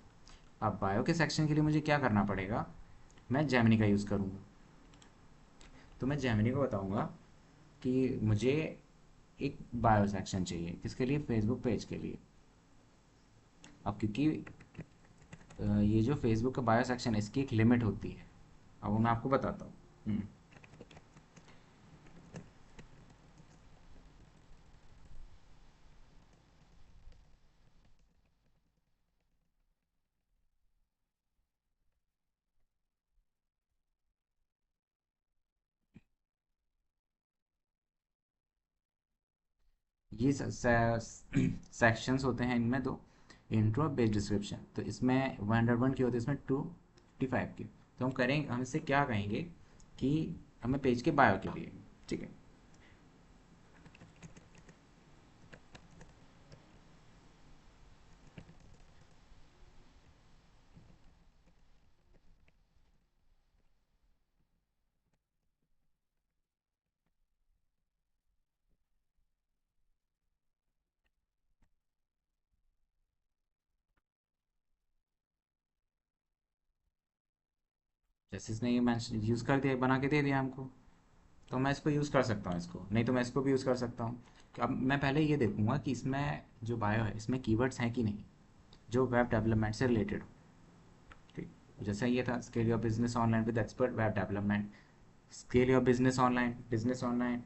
अब बायो के सेक्शन के लिए मुझे क्या करना पड़ेगा, मैं जेमिनी का यूज़ करूँगा। तो मैं जेमिनी को बताऊँगा कि मुझे एक बायो सेक्शन चाहिए, किसके लिए, फेसबुक पेज के लिए। अब क्योंकि ये जो फेसबुक का बायो सेक्शन है इसकी एक लिमिट होती है, अब वो मैं आपको बताता हूँ। ये सेक्शंस होते हैं इनमें दो, इंट्रो और पेज डिस्क्रिप्शन। तो इसमें 101 की होती है, इसमें 255 की। तो हम करेंगे, हम इससे क्या कहेंगे कि हमें पेज के बायो के लिए, ठीक है। जैसे इसने ये मैंशन यूज़ कर दिया, बना के दे दिया हमको, तो मैं इसको यूज़ कर सकता हूँ, इसको नहीं तो मैं इसको भी यूज़ कर सकता हूँ। अब मैं पहले ये देखूंगा कि इसमें जो बायो है इसमें कीवर्ड्स हैं कि नहीं जो वेब डेवलपमेंट से रिलेटेड हो, ठीक। जैसे ये था, scale your business online with expert web development. Scale your business online, business online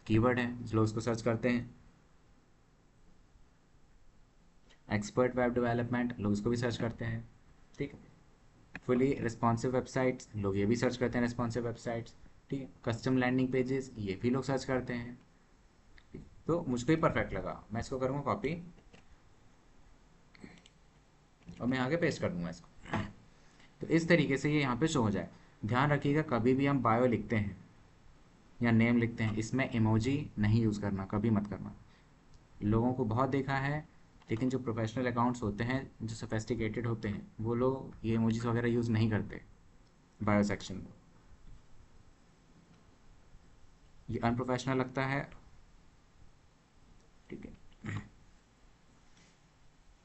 keyword है, जो लोग उसको सर्च करते हैं। एक्सपर्ट वेब डेवलपमेंट, लोग इसको भी सर्च करते हैं। ठीक है। फुली रिस्पॉन्सिव वेबसाइट्स, लोग ये भी सर्च करते हैं रिस्पॉन्सिव वेबसाइट्स। ठीक है। कस्टम लैंडिंग पेजेस, ये भी लोग सर्च करते हैं। ठीक। तो मुझको ही परफेक्ट लगा, मैं इसको करूँगा कॉपी और मैं आगे पेस्ट कर दूंगा इसको। तो इस तरीके से ये यहाँ पे शो हो जाए। ध्यान रखिएगा, कभी भी हम बायो लिखते हैं या नेम लिखते हैं, इसमें इमोजी नहीं यूज़ करना, कभी मत करना। लोगों को बहुत देखा है, लेकिन जो प्रोफेशनल अकाउंट्स होते हैं, जो सोफेस्टिकेटेड होते हैं, वो लोग ये इमोजीज वगैरह यूज़ नहीं करते बायो सेक्शन में। ये अनप्रोफेशनल लगता है। ठीक है।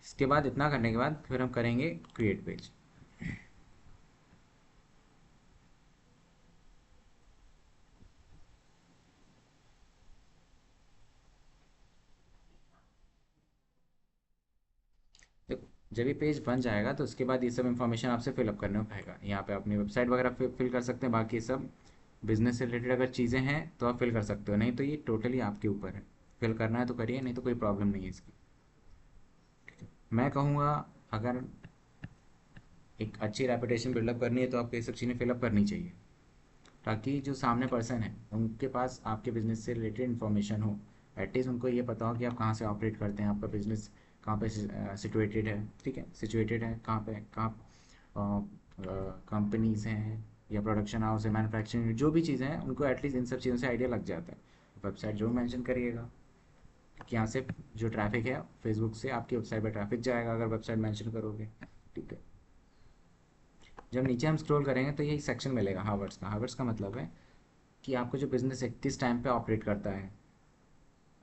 इसके बाद इतना करने के बाद फिर हम करेंगे क्रिएट पेज। देखो, जब ये पेज बन जाएगा तो उसके बाद ये सब इन्फॉर्मेशन आपसे फिलअप करने को कहेगा। यहाँ पे अपनी वेबसाइट वगैरह फिल कर सकते हैं, बाकी सब बिजनेस से रिलेटेड अगर चीज़ें हैं तो आप फिल कर सकते हो, नहीं तो ये टोटली आपके ऊपर है। फिल करना है तो करिए, नहीं तो कोई प्रॉब्लम नहीं है इसकी। मैं कहूँगा, अगर एक अच्छी रेपुटेशन बिल्डअप करनी है तो आपको ये सब चीज़ें फिलअप करनी चाहिए, ताकि जो सामने पर्सन है उनके पास आपके बिज़नेस से रिलेटेड इन्फॉर्मेशन हो। एटलीस्ट उनको ये पता हो कि आप कहाँ से ऑपरेट करते हैं, आपका बिज़नेस कहाँ पे सिचुएटेड है। ठीक है, सिचुएटेड है कहाँ पे, कहाँ कंपनीज़ हैं या प्रोडक्शन हाउस है, मैन्युफैक्चरिंग, जो भी चीज़ें हैं उनको एटलीस्ट इन सब चीज़ों से आइडिया लग जाता है। वेबसाइट जरूर मेंशन करिएगा कि यहाँ से जो ट्रैफिक है फेसबुक से आपकी वेबसाइट पर ट्रैफिक जाएगा अगर वेबसाइट मेंशन करोगे। ठीक है। जब नीचे हम स्क्रॉल करेंगे तो यही सेक्शन मिलेगा हावर्स का। हावर्स का मतलब है कि आपको जो बिज़नेस है किस टाइम पे ऑपरेट करता है।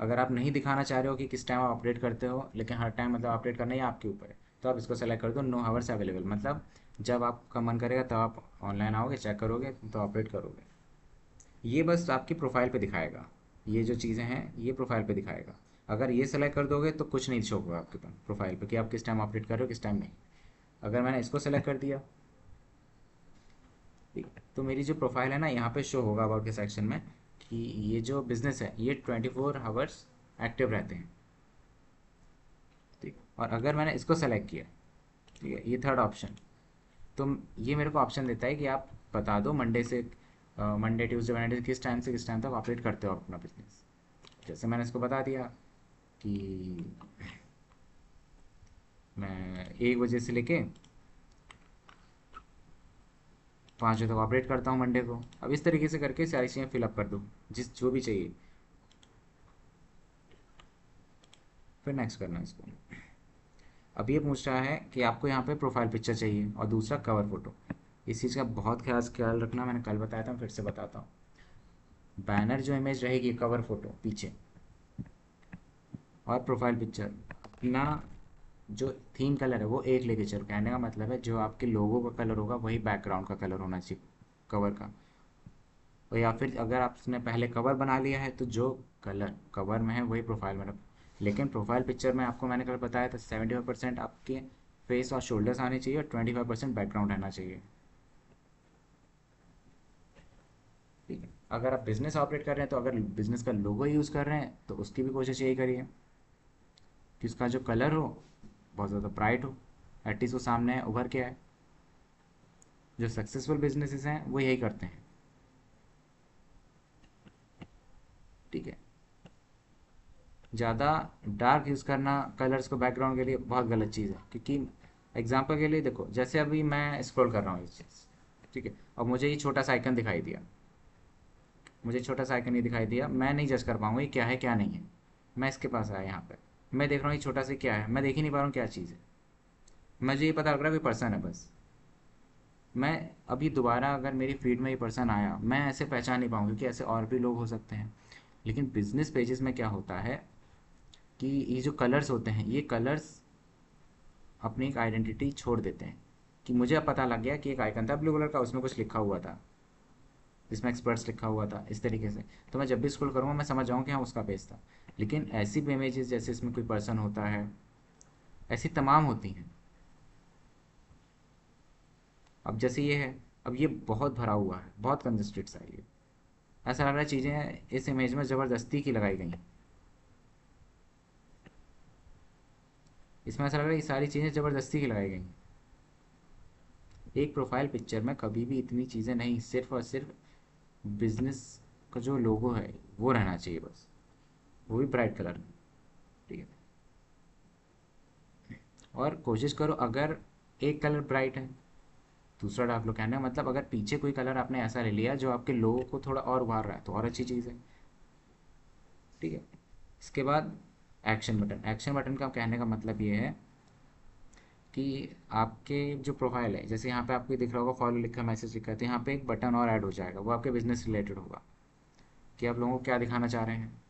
अगर आप नहीं दिखाना चाह रहे हो कि किस टाइम आप ऑपरेट करते हो, लेकिन हर टाइम मतलब ऑपरेट करना ही आपके ऊपर है, तो आप इसको सेलेक्ट कर दो, नो हावर्स अवेलेबल। मतलब जब आपका मन करेगा तब आप ऑनलाइन आओगे, चेक करोगे तो ऑपरेट करोगे। ये बस आपकी प्रोफाइल पे दिखाएगा, ये जो चीज़ें हैं ये प्रोफाइल पे दिखाएगा। अगर ये सेलेक्ट कर दोगे तो कुछ नहीं शो होगा आपके पास प्रोफाइल पे कि आप किस टाइम ऑपरेट कर रहे हो किस टाइम नहीं। अगर मैंने इसको सेलेक्ट कर दिया, ठीक, तो मेरी जो प्रोफाइल है ना यहाँ पे शो होगा अबाउट के सेक्शन में कि ये जो बिज़नेस है ये 24 आवर्स एक्टिव रहते हैं। ठीक। और अगर मैंने इसको सेलेक्ट किया, ठीक है, ये थर्ड ऑप्शन, तो ये मेरे को ऑप्शन देता है कि आप बता दो मंडे से मंडे ट्यूसडे वेडनेसडे किस टाइम तक ऑपरेट करते हो अपना बिजनेस। जैसे मैंने इसको बता दिया कि मैं 1 बजे से लेके 5 बजे तक ऑपरेट करता हूँ मंडे को। अब इस तरीके से करके सारी चीज़ें फिलअप कर दो, जिस जो भी चाहिए। फिर नेक्स्ट करना है इसको। अब ये पूछ रहा है कि आपको यहाँ पे प्रोफाइल पिक्चर चाहिए और दूसरा कवर फोटो। इस चीज़ का बहुत खास ख्याल रखना, मैंने कल बताया था, फिर से बताता हूँ। बैनर जो इमेज रहेगी कवर फोटो पीछे, और प्रोफाइल पिक्चर अपना जो थीम कलर है वो एक लेके चलो। कहने का मतलब है जो आपके लोगो का कलर होगा वही बैकग्राउंड का कलर होना चाहिए कवर का। और या फिर अगर आपने पहले कवर बना लिया है तो जो कलर कवर में है वही प्रोफाइल में रखो। लेकिन प्रोफाइल पिक्चर में आपको मैंने कल बताया था 75% आपके फेस और शोल्डर्स आने चाहिए और 25% बैकग्राउंड रहना चाहिए। ठीक है। अगर आप बिजनेस ऑपरेट कर रहे हैं तो अगर बिजनेस का लोगो यूज़ कर रहे हैं तो उसकी भी कोशिश यही करिए कि उसका जो कलर हो बहुत ज़्यादा ब्राइट हो, एटलीस्ट वो सामने उभर के आए। जो सक्सेसफुल बिजनेसेस हैं वो यही करते हैं। ठीक है। ज़्यादा डार्क यूज़ करना कलर्स को बैकग्राउंड के लिए बहुत गलत चीज़ है, क्योंकि एग्जांपल के लिए देखो, जैसे अभी मैं स्क्रॉल कर रहा हूँ इस चीज़, ठीक है, और मुझे ये छोटा सा आइकन दिखाई दिया, मुझे छोटा सा आइकन ये दिखाई दिया, मैं नहीं जज कर पाऊंगा ये क्या है क्या नहीं है। मैं इसके पास आया यहाँ पे, मैं देख रहा हूँ ये छोटा सा क्या है, मैं देख ही नहीं पा रहा हूँ क्या चीज़ है। मुझे ये पता लग रहा है कोई पर्सन है बस। मैं अभी दोबारा अगर मेरी फीड में ये पर्सन आया, मैं ऐसे पहचान नहीं पाऊंगा, क्योंकि ऐसे और भी लोग हो सकते हैं। लेकिन बिजनेस पेजेस में क्या होता है कि ये जो कलर्स होते हैं ये कलर्स अपनी एक आइडेंटिटी छोड़ देते हैं। कि मुझे अब पता लग गया कि एक आइकन था ब्लू कलर का, उसमें कुछ लिखा हुआ था, जिसमें एक्सपर्ट्स लिखा हुआ था इस तरीके से, तो मैं जब भी स्क्रॉल करूँगा मैं समझ जाऊँ कि हाँ उसका पेज था। लेकिन ऐसी इमेजेस जैसे इसमें कोई पर्सन होता है, ऐसी तमाम होती हैं। अब जैसे ये है, अब ये बहुत भरा हुआ है, बहुत कंजस्टेड सा है ये, ऐसा लग रहा है चीज़ें इस इमेज में ज़बरदस्ती की लगाई गई हैं। इसमें ऐसा लग रहा है ये सारी चीज़ें ज़बरदस्ती की लगाई गई। एक प्रोफाइल पिक्चर में कभी भी इतनी चीज़ें नहीं, सिर्फ और सिर्फ बिजनेस का जो लोगो है वो रहना चाहिए बस, वो भी ब्राइट कलर में। ठीक है, और कोशिश करो अगर एक कलर ब्राइट है दूसरा डार्क लो, कहने का मतलब अगर पीछे कोई कलर आपने ऐसा ले लिया जो आपके लोगो को थोड़ा और उभार रहा है तो और अच्छी चीज़ है। ठीक है, इसके बाद एक्शन बटन। एक्शन बटन का कहने का मतलब ये है कि आपके जो प्रोफाइल है, जैसे यहाँ पे आपको दिख रहा होगा फॉलो लिखा, मैसेज लिखा है, तो यहाँ पे एक बटन और ऐड हो जाएगा, वो आपके बिजनेस रिलेटेड होगा कि आप लोगों को क्या दिखाना चाह रहे हैं।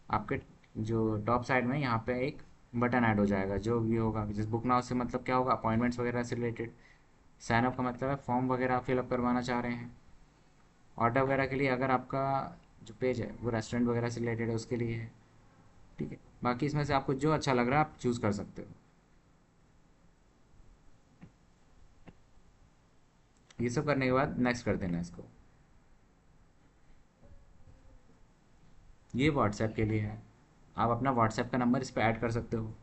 आपके जो टॉप साइड में यहाँ पे एक बटन ऐड हो जाएगा जो भी होगा, जैसे बुक नाउ से मतलब क्या होगा, अपॉइंटमेंट्स वगैरह से रिलेटेड। साइन अप का मतलब है फॉर्म वगैरह आप फिलअप करवाना चाह रहे हैं। ऑर्डर वगैरह के लिए अगर आपका जो पेज है वो रेस्टोरेंट वगैरह से रिलेटेड है उसके लिए है। ठीक है, बाकी इसमें से आपको जो अच्छा लग रहा है आप चूज़ कर सकते हो। ये सब करने के बाद नेक्स्ट कर देना इसको। ये व्हाट्सएप के लिए है, आप अपना व्हाट्सएप का नंबर इस पर ऐड कर सकते हो।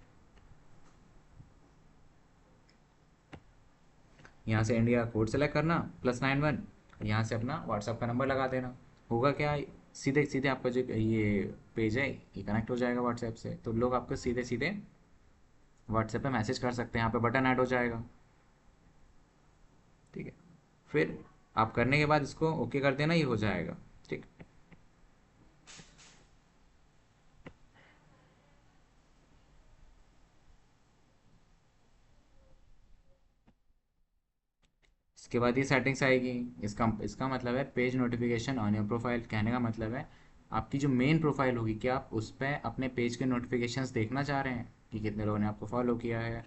यहाँ से इंडिया कोड सेलेक्ट करना +91, यहाँ से अपना व्हाट्सएप का नंबर लगा देना। होगा क्या, सीधे सीधे आपका जो ये पेज है ये कनेक्ट हो जाएगा व्हाट्सएप से, तो लोग आपको सीधे सीधे व्हाट्सएप पे मैसेज कर सकते हैं, यहाँ पे बटन ऐड हो जाएगा। ठीक है, फिर आप करने के बाद इसको ओके कर देना, ये हो जाएगा। ठीक, इसके बाद ये सेटिंग्स आएगी। इसका इसका मतलब है page notification on your profile. कहने का मतलब है आपकी जो मेन प्रोफाइल होगी, क्या आप उस पर अपने पेज के नोटिफिकेशंस देखना चाह रहे हैं कि कितने लोगों ने आपको फॉलो किया है,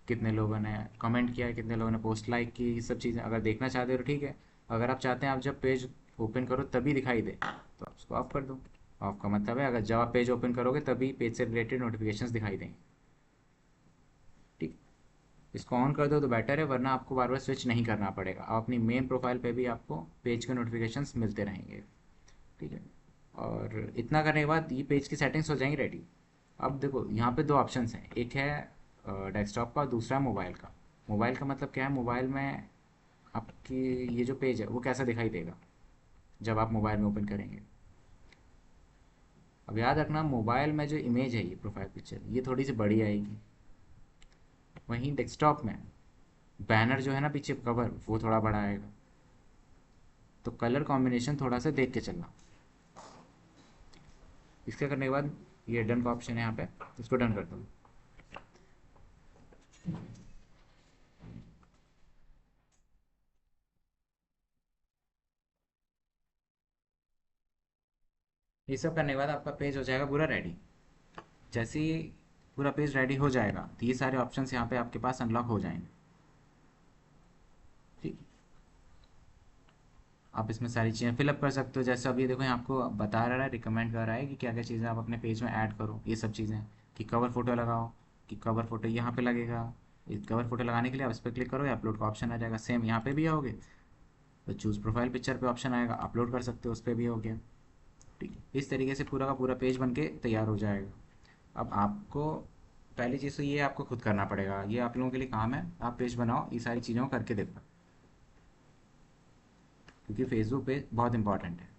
कितने लोगों ने कमेंट किया है, कितने लोगों ने पोस्ट लाइक की, ये सब चीज़ें अगर देखना चाहते हो तो ठीक है। अगर आप चाहते हैं आप जब पेज ओपन करो तभी दिखाई दे तो आप उसको ऑफ कर दो। ऑफ का मतलब है अगर जब आप पेज ओपन करोगे तभी पेज से रिलेटेड नोटिफिकेशंस दिखाई देंगे। ठीक, इसको ऑन कर दो तो बेटर है, वरना आपको बार बार स्विच नहीं करना पड़ेगा, आप अपनी मेन प्रोफाइल पे भी आपको पेज के नोटिफिकेशंस मिलते रहेंगे। ठीक है, और इतना करने के बाद ये पेज की सेटिंग्स हो जाएंगी रेडी। अब देखो यहाँ पे दो ऑप्शंस हैं, एक है डेस्कटॉप का और दूसरा है मोबाइल का। मोबाइल का मतलब क्या है, मोबाइल में आपकी ये जो पेज है वो कैसा दिखाई देगा जब आप मोबाइल में ओपन करेंगे। अब याद रखना मोबाइल में जो इमेज है ये प्रोफाइल पिक्चर ये थोड़ी सी बड़ी आएगी, वहीं डेस्कटॉप में बैनर जो है ना पीछे कवर वो थोड़ा बड़ा आएगा। तो कलर कॉम्बिनेशन थोड़ा सा देख के चलना। इसके करने के बाद ये डन का ऑप्शन है यहाँ पे, इसको डन कर दो। ये सब करने के बाद आपका पेज हो जाएगा पूरा रेडी। जैसे ही पूरा पेज रेडी हो जाएगा तो ये सारे ऑप्शंस यहाँ पे आपके पास अनलॉक हो जाएंगे। ठीक, आप इसमें सारी चीज़ें फिलअप कर सकते हो, जैसे अभी देखो यहाँ आपको बता रहा है, रिकमेंड कर रहा है कि क्या क्या चीज़ें आप अपने पेज में ऐड करो, ये सब चीज़ें कि कवर फोटो लगाओ, कि कवर फोटो यहाँ पे लगेगा। इस कवर फोटो लगाने के लिए आप इस पर क्लिक करो, अपलोड का ऑप्शन आ जाएगा, सेम यहाँ पे भी आओगे तो चूज़ प्रोफाइल पिक्चर पे ऑप्शन आएगा, अपलोड कर सकते हो, उस पर भी हो गया। ठीक है, इस तरीके से पूरा का पूरा पेज बन के तैयार हो जाएगा। अब आपको पहली चीज़ तो ये आपको खुद करना पड़ेगा, ये आप लोगों के लिए काम है, आप पेज बनाओ, ये सारी चीज़ों को करके देखो, क्योंकि फेसबुक पेज बहुत इंपॉर्टेंट है।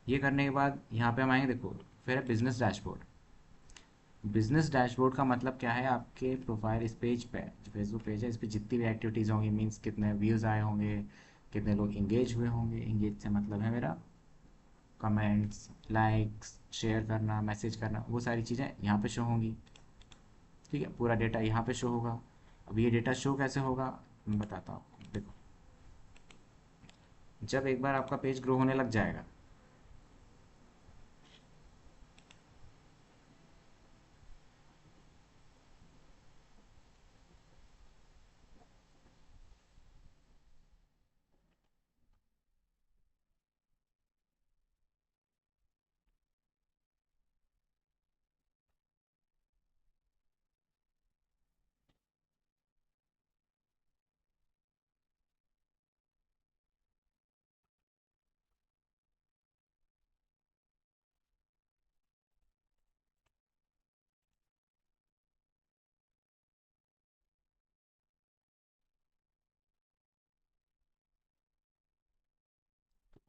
ये करने के बाद यहाँ पे हम आएंगे, देखो फिर है बिजनेस डैशबोर्ड। बिजनेस डैशबोर्ड का मतलब क्या है, आपके प्रोफाइल इस पेज पे जो फेसबुक पेज है इस पर जितनी भी एक्टिविटीज़ होंगी, मीन्स कितने व्यूज़ आए होंगे, कितने लोग इंगेज हुए होंगे, इंगेज से मतलब है मेरा कमेंट्स, लाइक्स, शेयर करना, मैसेज करना, वो सारी चीज़ें यहाँ पे शो होंगी। ठीक है, पूरा डेटा यहाँ पे शो होगा। अब ये डेटा शो कैसे होगा मैं बताता हूँ आपको। देखो जब एक बार आपका पेज ग्रो होने लग जाएगा,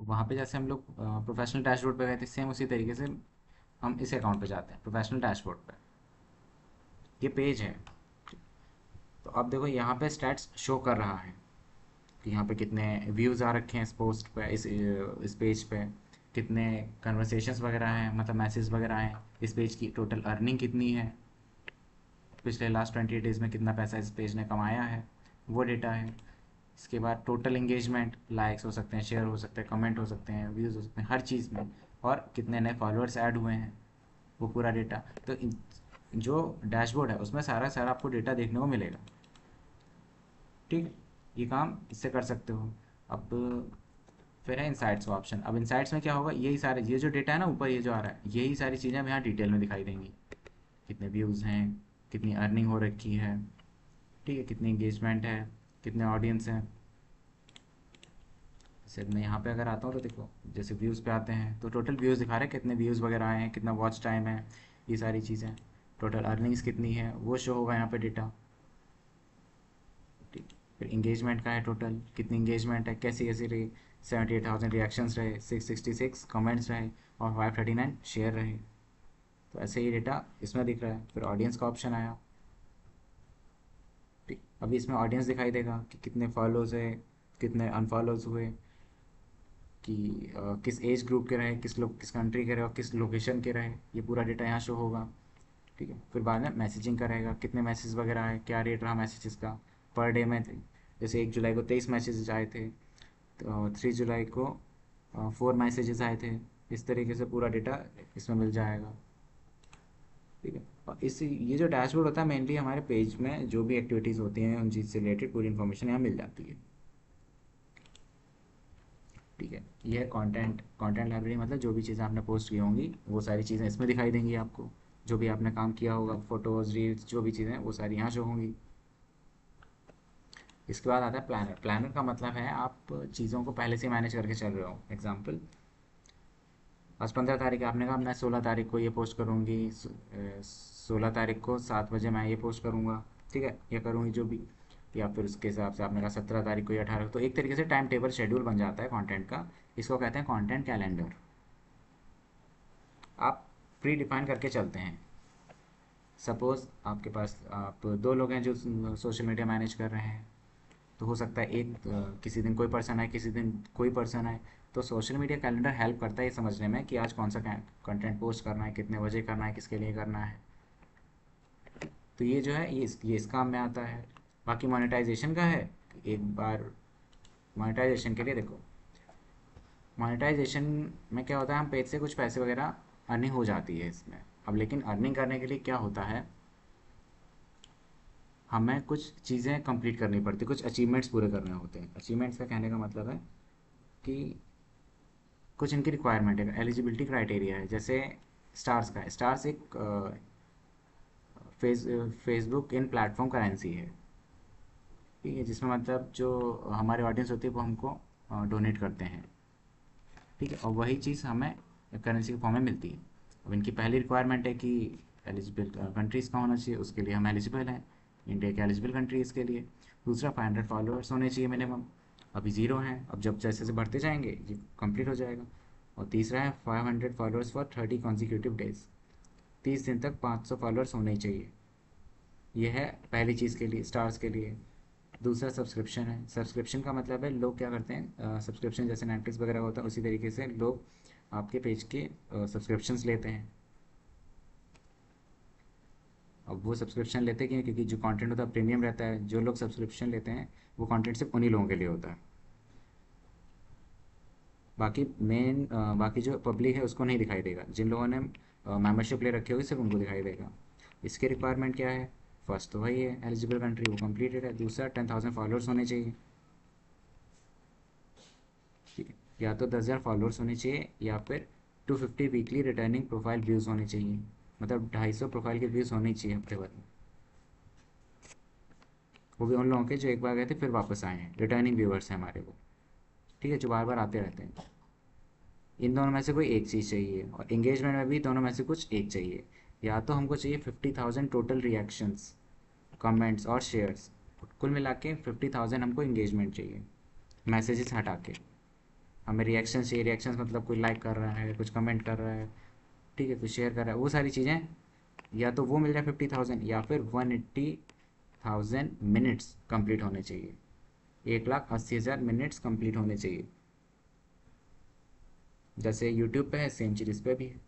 वहाँ पे जैसे हम लोग प्रोफेशनल डैशबोर्ड पे गए थे, सेम उसी तरीके से हम इस अकाउंट पे जाते हैं प्रोफेशनल डैशबोर्ड पे। ये पेज है। तो अब देखो यहाँ पे स्टैट्स शो कर रहा है कि यहाँ पे कितने व्यूज़ आ रखे हैं इस पोस्ट पे, इस पेज पे कितने कन्वर्सेशंस वगैरह हैं, मतलब मैसेज वगैरह हैं, इस पेज की टोटल अर्निंग कितनी है, पिछले लास्ट 28 डेज में कितना पैसा इस पेज ने कमाया है, वो डेटा है। इसके बाद टोटल इंगेजमेंट, लाइक्स हो सकते हैं, शेयर हो सकते हैं, कमेंट हो सकते हैं, व्यूज़ हो सकते हैं, हर चीज़ में। और कितने नए फॉलोअर्स ऐड हुए हैं, वो पूरा डेटा। तो जो डैशबोर्ड है उसमें सारा सारा आपको डेटा देखने को मिलेगा। ठीक है, ये काम इससे कर सकते हो। अब फिर है इनसाइट्स का ऑप्शन। अब इनसाइट्स में क्या होगा, यही सारे, ये जो डेटा है ना ऊपर ये जो आ रहा है, यही सारी चीज़ें अब यहाँ डिटेल में दिखाई देंगी। कितने व्यूज़ हैं, कितनी अर्निंग हो रखी है, ठीक है, कितनी इंगेजमेंट है, कितने ऑडियंस हैं। जैसे मैं यहाँ पे अगर आता हूँ तो देखो, जैसे व्यूज़ पे आते हैं तो टोटल व्यूज़ दिखा रहे हैं, कितने व्यूज़ वगैरह आए हैं, कितना वॉच टाइम है, ये सारी चीज़ें। टोटल अर्निंग्स कितनी है वो शो होगा यहाँ पे डेटा। ठीक। फिर इंगेजमेंट का है, टोटल कितनी इंगेजमेंट है, कैसी कैसी रही। 78,000 रिएक्शंस रहे, 666 कमेंट्स रहे, और 539 शेयर रहे। तो ऐसे ही डेटा इसमें दिख रहा है। फिर ऑडियंस का ऑप्शन आया। ठीक, अभी इसमें ऑडियंस दिखाई देगा कि कितने फॉलोज है, कितने अनफॉलोज हुए, कि किस एज ग्रुप के रहे, किस लोग किस कंट्री के रहे और किस लोकेशन के रहे, ये पूरा डेटा यहाँ शो होगा। ठीक है, फिर बाद में मैसेजिंग का रहेगा, कितने मैसेज वगैरह आए, क्या रेट रहा मैसेजेस का पर डे में। जैसे 1 जुलाई को 23 मैसेजेस आए थे, तो 3 जुलाई को 4 मैसेजेस आए थे। इस तरीके से पूरा डेटा इसमें मिल जाएगा। ठीक है, और इस ये जो डैशबोर्ड होता है मेनली हमारे पेज में जो भी एक्टिविटीज़ होती हैं उन चीज़ से रिलेटेड पूरी इन्फॉर्मेशन यहाँ मिल जाती है। ठीक है, ये है कंटेंट। कंटेंट लाइब्रेरी मतलब जो भी चीज़ें आपने पोस्ट की होंगी वो सारी चीज़ें इसमें दिखाई देंगी आपको। जो भी आपने काम किया होगा, फोटोज़, रील्स, जो भी चीज़ें वो सारी यहाँ शो होंगी। इसके बाद आता है प्लानर। प्लानर का मतलब है आप चीज़ों को पहले से मैनेज करके चल रहे हो। एग्जाम्पल, आज 15 तारीख है, आपने कहा मैं 16 तारीख को ये पोस्ट करूँगी, 16 तारीख को 7 बजे मैं ये पोस्ट करूँगा, ठीक है, ये करूँगी जो भी। या फिर उसके हिसाब से आपने कहा 17 तारीख को या 18, तो एक तरीके से टाइम टेबल शेड्यूल बन जाता है कंटेंट का। इसको कहते हैं कंटेंट कैलेंडर। आप प्री डिफाइन करके चलते हैं। सपोज़ आपके पास आप 2 लोग हैं जो सोशल मीडिया मैनेज कर रहे हैं। तो हो सकता है एक किसी दिन कोई पर्सन आए, किसी दिन कोई पर्सन आए। तो सोशल मीडिया कैलेंडर हेल्प करता है ये समझने में कि आज कौन सा कंटेंट पोस्ट करना है, कितने बजे करना है, किसके लिए करना है। तो ये जो है ये इस काम में आता है। बाकी मोनेटाइजेशन का है। एक बार मोनेटाइजेशन के लिए देखो, मोनेटाइजेशन में क्या होता है, हम पेज से कुछ पैसे वगैरह अर्निंग हो जाती है इसमें। अब लेकिन अर्निंग करने के लिए क्या होता है, हमें कुछ चीज़ें कंप्लीट करनी पड़ती, कुछ अचीवमेंट्स पूरे करने होते हैं। अचीवमेंट्स का कहने का मतलब है कि कुछ इनकी रिक्वायरमेंट है, एलिजिबिलिटी क्राइटेरिया है। जैसे स्टार्स का है। स्टार्स एक फेसबुक इन प्लेटफॉर्म करेंसी है, ठीक है, जिसमें मतलब जो हमारे ऑडियंस होती है वो हमको डोनेट करते हैं। ठीक है, और वही चीज़ हमें करेंसी के फॉर्म में मिलती है। अब इनकी पहली रिक्वायरमेंट है कि एलिजिबल कंट्रीज़ का होना चाहिए, उसके लिए हम एलिजिबल हैं, इंडिया के एलिजिबल कंट्रीज़ के लिए। दूसरा 500 फॉलोअर्स होने चाहिए मिनिमम, अभी ज़ीरो हैं, अब जब जैसे जैसे बढ़ते जाएंगे ये कंप्लीट हो जाएगा। और तीसरा है 500 फॉलोअर्स फॉर 30 कॉन्जिक्यूटिव डेज, 30 दिन तक 500 फॉलोअर्स होने ही चाहिए। ये है पहली चीज़ के लिए, स्टार्स के लिए। दूसरा सब्सक्रिप्शन है। सब्सक्रिप्शन का मतलब है लोग क्या करते हैं, सब्सक्रिप्शन जैसे नेटफ्लिक्स वगैरह होता है उसी तरीके से लोग आपके पेज के सब्सक्रिप्शंस लेते हैं। अब वो सब्सक्रिप्शन लेते क्यों, क्योंकि जो कंटेंट होता है प्रीमियम रहता है। जो लोग सब्सक्रिप्शन लेते हैं वो कंटेंट सिर्फ उन्हीं लोगों के लिए होता है। बाकी बाकी जो पब्लिक है उसको नहीं दिखाई देगा। जिन लोगों ने मेंबरशिप ले रखी होगी सिर्फ उनको दिखाई देगा। इसकी रिक्वायरमेंट क्या है, फर्स्ट तो वही है एलिजिबल कंट्री, वो कंप्लीटेड है। दूसरा 10,000 फॉलोअर्स होने चाहिए, ठीक है, या तो 10,000 फॉलोअर्स होने चाहिए या फिर 250 वीकली रिटर्निंग प्रोफाइल व्यूज़ होने चाहिए। मतलब 250 प्रोफाइल के व्यूज़ होने चाहिए हफ्ते भर में। वो भी उन लोगों के जो एक बार गए थे फिर वापस आए हैं, रिटर्निंग व्यूअर्स हैं हमारे वो, ठीक है, जो बार बार आते रहते हैं। इन दोनों में से कोई एक चीज़ चाहिए, और इंगेजमेंट में भी दोनों में से कुछ एक चाहिए। या तो हमको चाहिए 50,000 टोटल रिएक्शंस, कमेंट्स और शेयर्स, कुल मिला के 50,000 हमको इंगेजमेंट चाहिए, मैसेजेस हटा के। हमें रिएक्शन चाहिए, रिएक्शंस मतलब कोई लाइक कर रहा है, कुछ कमेंट कर रहा है, ठीक है, कुछ शेयर कर रहा है, वो सारी चीज़ें या तो वो मिल जाए 50,000 या फिर 180,000 मिनट्स कंप्लीट होने चाहिए, 1,80,000 मिनट्स कंप्लीट होने चाहिए। जैसे यूट्यूब पे है सेम चीज़ इस पे भी है।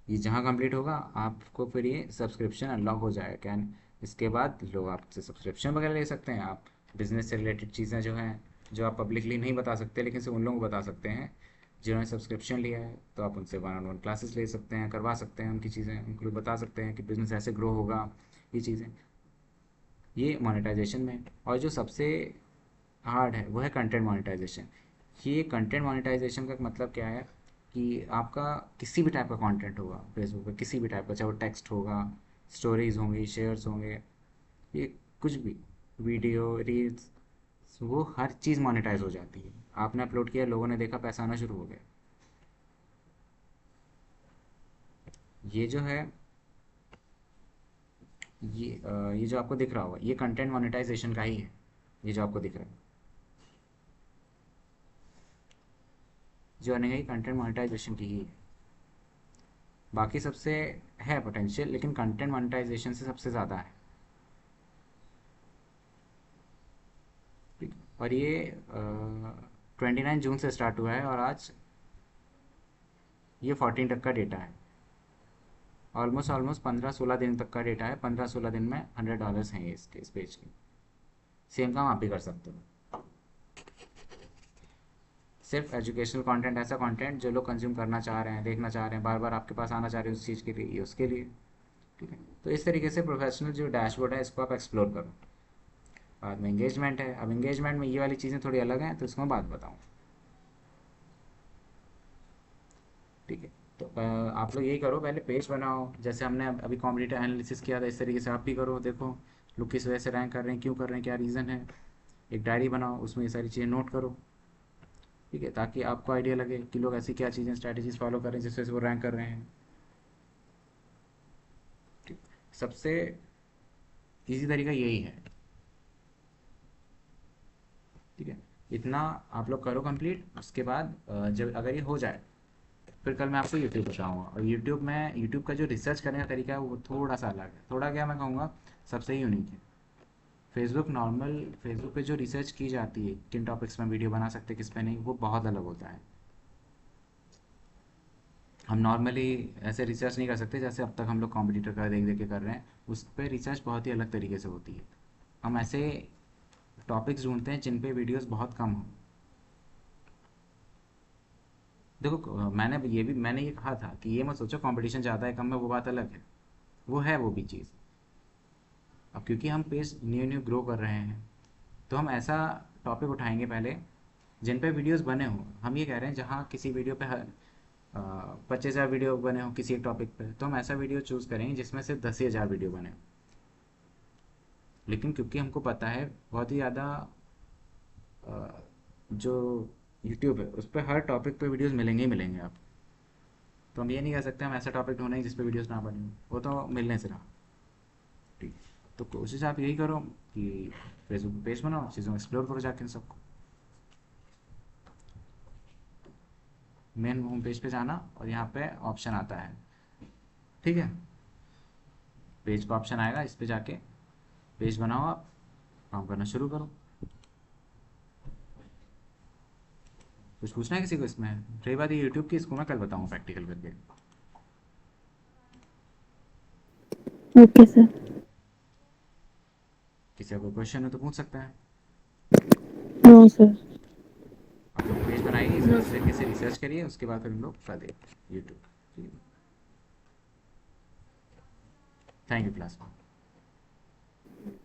ये जहाँ कंप्लीट होगा आपको फिर ये सब्सक्रिप्शन अनलॉक हो जाएगा, क्या इसके बाद लोग आपसे सब्सक्रिप्शन वगैरह ले सकते हैं। आप बिजनेस से रिलेटेड चीज़ें जो हैं, जो आप पब्लिकली नहीं बता सकते लेकिन सिर्फ उन लोगों को बता सकते हैं जिन्होंने सब्सक्रिप्शन लिया है, तो आप उनसे 1-on-1 क्लासेस ले सकते हैं, करवा सकते हैं उनकी चीज़ें, उनको बता सकते हैं कि बिज़नेस ऐसे ग्रो होगा, ये चीज़ें, ये मोनेटाइजेशन में। और जो सबसे हार्ड है वो है कंटेंट मोनेटाइजेशन। ये कंटेंट मोनेटाइजेशन का मतलब क्या है कि आपका किसी भी टाइप का कंटेंट होगा फेसबुक पे, किसी भी टाइप का, चाहे वो टेक्स्ट होगा, स्टोरीज होंगी, शेयर्स होंगे, ये कुछ भी, वीडियो, रील्स, वो हर चीज़ मोनेटाइज हो जाती है। आपने अपलोड किया, लोगों ने देखा, पैसा आना शुरू हो गया। ये जो है, ये जो आपको दिख रहा होगा ये कंटेंट मोनेटाइजेशन का ही है, ये जो आपको दिख रहा है, जो अर्निंग है कंटेंट मोनेटाइजेशन की ही है। बाकी सबसे है पोटेंशियल, लेकिन कंटेंट मोनेटाइजेशन से सबसे ज़्यादा है। ठीक। और ये 29 जून से स्टार्ट हुआ है और आज ये 14 तक का डेटा है। ऑलमोस्ट ऑलमोस्ट 15-16 दिन तक का डेटा है। 15-16 दिन में $100 हैं ये इसके, इस पेज के। सेम काम आप भी कर सकते हो। सिर्फ एजुकेशनल कंटेंट, ऐसा कंटेंट जो लोग कंज्यूम करना चाह रहे हैं, देखना चाह रहे हैं, बार बार आपके पास आना चाह रहे हैं उस चीज़ के लिए, उसके लिए। ठीक है, तो इस तरीके से प्रोफेशनल जो डैशबोर्ड है इसको आप एक्सप्लोर करो। बाद में इंगेजमेंट है। अब इंगेजमेंट में ये वाली चीज़ें थोड़ी अलग हैं, तो इसको मैं बाद बताऊँ। ठीक है, तो आप लोग यही करो, पहले पेज बनाओ, जैसे हमने अभी कॉम्पिटिटिव एनालिसिस किया था, इस तरीके से आप भी करो। देखो लोग किस वजह से रैंक कर रहे हैं, क्यों कर रहे हैं, क्या रीज़न है। एक डायरी बनाओ, उसमें ये सारी चीज़ें नोट करो। ठीक है, ताकि आपको आइडिया लगे कि लोग ऐसी क्या चीज़ें, स्ट्रैटेजीज फॉलो कर रहे हैं जिस वजह से वो रैंक कर रहे हैं। ठीक, सबसे ईजी तरीका यही है। ठीक है, इतना आप लोग करो कंप्लीट। उसके बाद जब अगर ये हो जाए, फिर कल मैं आपको यूट्यूब बताऊँगा। और यूट्यूब का जो रिसर्च करने का तरीका है वो थोड़ा सा अलग है, थोड़ा क्या मैं कहूँगा सबसे यूनिक है। फेसबुक पे जो रिसर्च की जाती है, किन टॉपिक्स में वीडियो बना सकते हैं, किस पे नहीं, वो बहुत अलग होता है। हम नॉर्मली ऐसे रिसर्च नहीं कर सकते जैसे अब तक हम लोग कॉम्पिटिटर का देख देख के कर रहे हैं। उस पर रिसर्च बहुत ही अलग तरीके से होती है। हम ऐसे टॉपिक्स ढूंढते हैं जिन पे वीडियोस बहुत कम हो। देखो मैंने ये कहा था कि ये मत सोचो कंपटीशन ज़्यादा है कम है, वो बात अलग है, वो है वो भी चीज़। अब क्योंकि हम पेज न्यू न्यू ग्रो कर रहे हैं, तो हम ऐसा टॉपिक उठाएंगे पहले जिन पे वीडियोस बने हों। हम ये कह रहे हैं जहाँ किसी वीडियो पे 25,000 वीडियो बने हो किसी एक टॉपिक पे, तो हम ऐसा वीडियो चूज़ करेंगे जिसमें से 10,000 वीडियो बने हो। लेकिन क्योंकि हमको पता है बहुत ही ज़्यादा जो यूट्यूब है उस पर हर टॉपिक पे वीडियोस मिलेंगे ही मिलेंगे आप। तो हम ये नहीं कह सकते हम ऐसा टॉपिक ढूंढेंगे जिस पे वीडियोस ना बने हो, वो तो मिलने से रहा। ठीक, तो कोशिश आप यही करो कि फेसबुक पे पेज बनाओ, चीज़ों को एक्सप्लोर करो जाके इन सबको। मेन होम पेज पे जाना और यहाँ पे ऑप्शन आता है। ठीक है, पेज का ऑप्शन आएगा, इस पे जाके पेज बनाओ, आप काम करना शुरू करो। कुछ पूछना है किसी को इसमें? रही बात ये यूट्यूब की, इसको मैं कल बताऊँ प्रैक्टिकल करके। Okay sir. किसी का कोई क्वेश्चन हो तो पूछ सकता है। No sir. आप लोग पेज बनाइए, इस तरीके से रिसर्च करिए, उसके बाद फिर हम लोग कर दें यूट्यूब। ठीक है, थैंक यू क्लास।